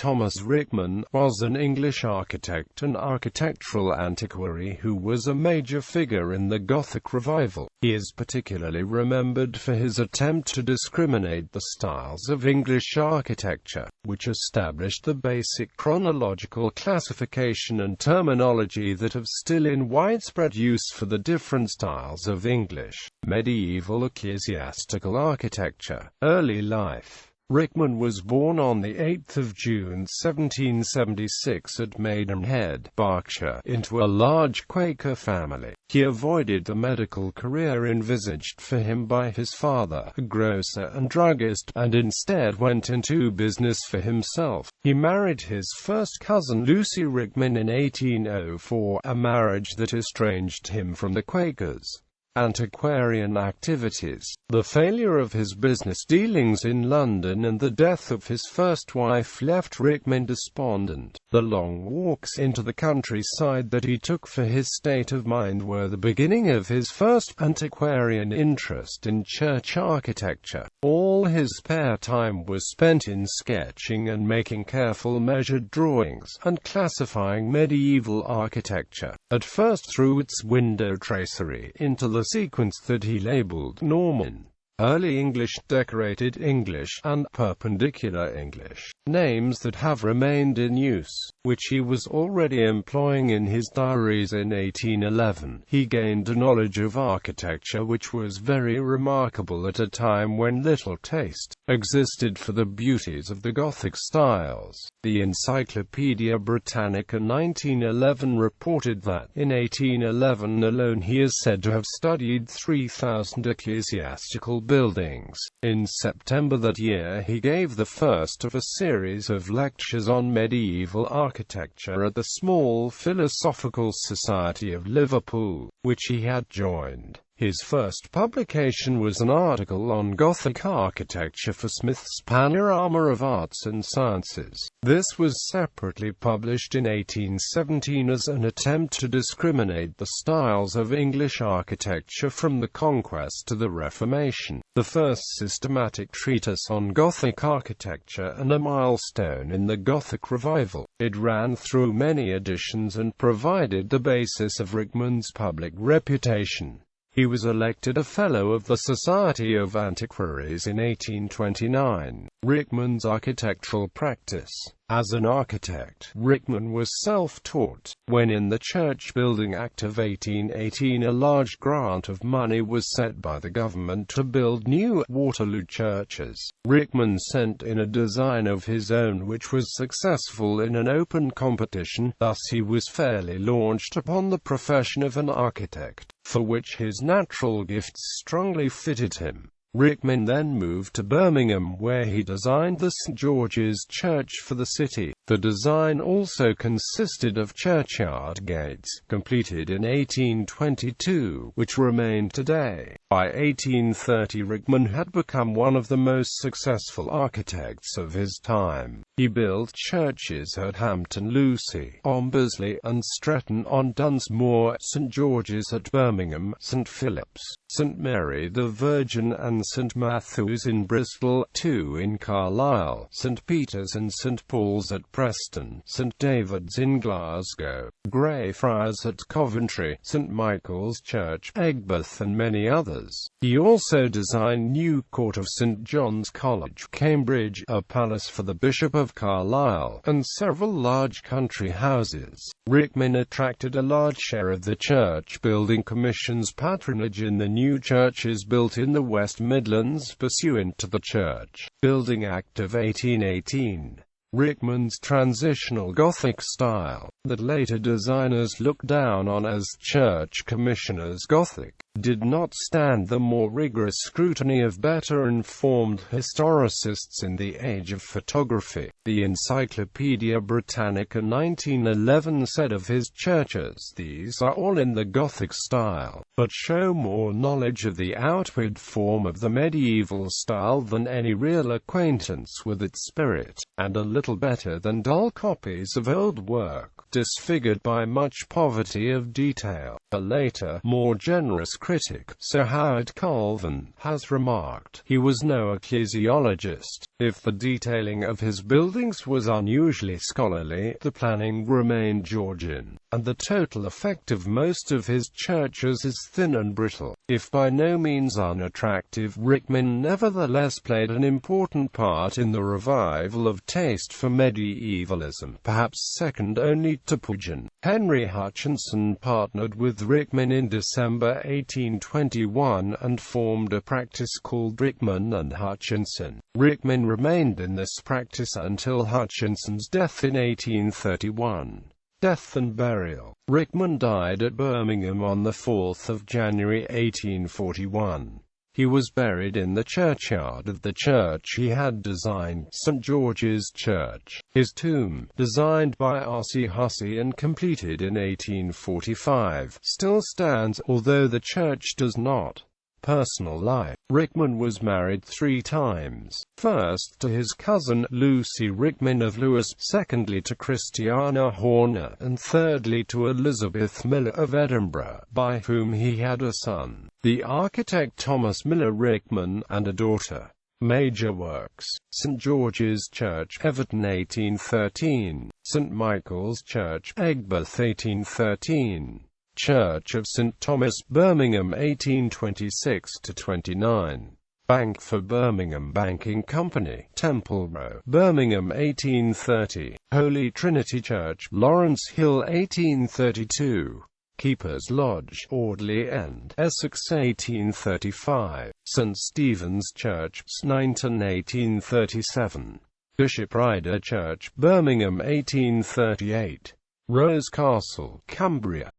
Thomas Rickman, was an English architect and architectural antiquary who was a major figure in the Gothic Revival. He is particularly remembered for his attempt to discriminate the styles of English architecture, which established the basic chronological classification and terminology that have still in widespread use for the different styles of English, medieval ecclesiastical architecture. Early life. Rickman was born on 8 June 1776 at Maidenhead, Berkshire, into a large Quaker family. He avoided the medical career envisaged for him by his father, a grocer and druggist, and instead went into business for himself. He married his first cousin Lucy Rickman in 1804, a marriage that estranged him from the Quakers' antiquarian activities. The failure of his business dealings in London and the death of his first wife left Rickman despondent. The long walks into the countryside that he took for his state of mind were the beginning of his first antiquarian interest in church architecture. All his spare time was spent in sketching and making careful measured drawings, and classifying medieval architecture, at first through its window tracery, into the sequence that he labeled Norman, Early English, Decorated English, and Perpendicular English, names that have remained in use, which he was already employing in his diaries in 1811. He gained a knowledge of architecture which was very remarkable at a time when little taste existed for the beauties of the Gothic styles. The Encyclopaedia Britannica 1911 reported that, in 1811 alone, he is said to have studied 3,000 ecclesiastical buildings. In September that year he gave the first of a series of lectures on medieval architecture at the small Philosophical Society of Liverpool, which he had joined. His first publication was an article on Gothic architecture for Smith's Panorama of Arts and Sciences. This was separately published in 1817 as an attempt to discriminate the styles of English architecture from the Conquest to the Reformation, the first systematic treatise on Gothic architecture and a milestone in the Gothic Revival. It ran through many editions and provided the basis of Rickman's public reputation. He was elected a Fellow of the Society of Antiquaries in 1829. Rickman's architectural practice. As an architect, Rickman was self-taught. When in the Church Building Act of 1818 a large grant of money was set by the government to build new Waterloo churches, Rickman sent in a design of his own which was successful in an open competition. Thus he was fairly launched upon the profession of an architect, for which his natural gifts strongly fitted him. Rickman then moved to Birmingham, where he designed the St. George's Church for the city. The design also consisted of churchyard gates, completed in 1822, which remain today. By 1830 Rickman had become one of the most successful architects of his time. He built churches at Hampton Lucy, Ombersley, and Stretton-on-Dunsmore, St. George's at Birmingham, St. Philip's, St. Mary the Virgin and St. Matthew's in Bristol, 2 in Carlisle, St. Peter's and St. Paul's at Preston, St. David's in Glasgow, Greyfriars at Coventry, St. Michael's Church, Aigburth, and many others. He also designed New Court of St. John's College, Cambridge, a palace for the Bishop of Carlisle, and several large country houses. Rickman attracted a large share of the Church Building Commission's patronage in the new churches built in the West Midlands pursuant to the Church Building Act of 1818. Rickman's transitional Gothic style, that later designers looked down on as Church Commissioners' Gothic, did not stand the more rigorous scrutiny of better-informed historicists in the age of photography. The Encyclopaedia Britannica 1911 said of his churches, "These are all in the Gothic style, but show more knowledge of the outward form of the medieval style than any real acquaintance with its spirit, and a little better than dull copies of old work, disfigured by much poverty of detail." A later, more generous critic, Sir Howard Colvin, has remarked, he was no ecclesiologist. If the detailing of his buildings was unusually scholarly, the planning remained Georgian, and the total effect of most of his churches is thin and brittle. If by no means unattractive, Rickman nevertheless played an important part in the revival of taste for medievalism, perhaps second only to Pugin. Henry Hutchinson partnered with Rickman in December 1821 and formed a practice called Rickman and Hutchinson. Rickman remained in this practice until Hutchinson's death in 1831. Death and burial. Rickman died at Birmingham on 4 January 1841. He was buried in the churchyard of the church he had designed, St. George's Church. His tomb, designed by R.C. Hussey and completed in 1845, still stands, although the church does not. Personal life. Rickman was married 3 times. First to his cousin, Lucy Rickman of Lewes, secondly to Christiana Horner, and thirdly to Elizabeth Miller of Edinburgh, by whom he had a son, the architect Thomas Miller Rickman, and a daughter. Major works: St. George's Church, Everton 1813, St. Michael's Church, Aigburth 1813, Church of St. Thomas, Birmingham 1826–29, Bank for Birmingham Banking Company, Temple Row, Birmingham 1830, Holy Trinity Church, Lawrence Hill 1832, Keeper's Lodge, Audley End, Essex 1835, St. Stephen's Church, Sneinton 1837, Bishop Ryder Church, Birmingham 1838, Rose Castle, Cumbria,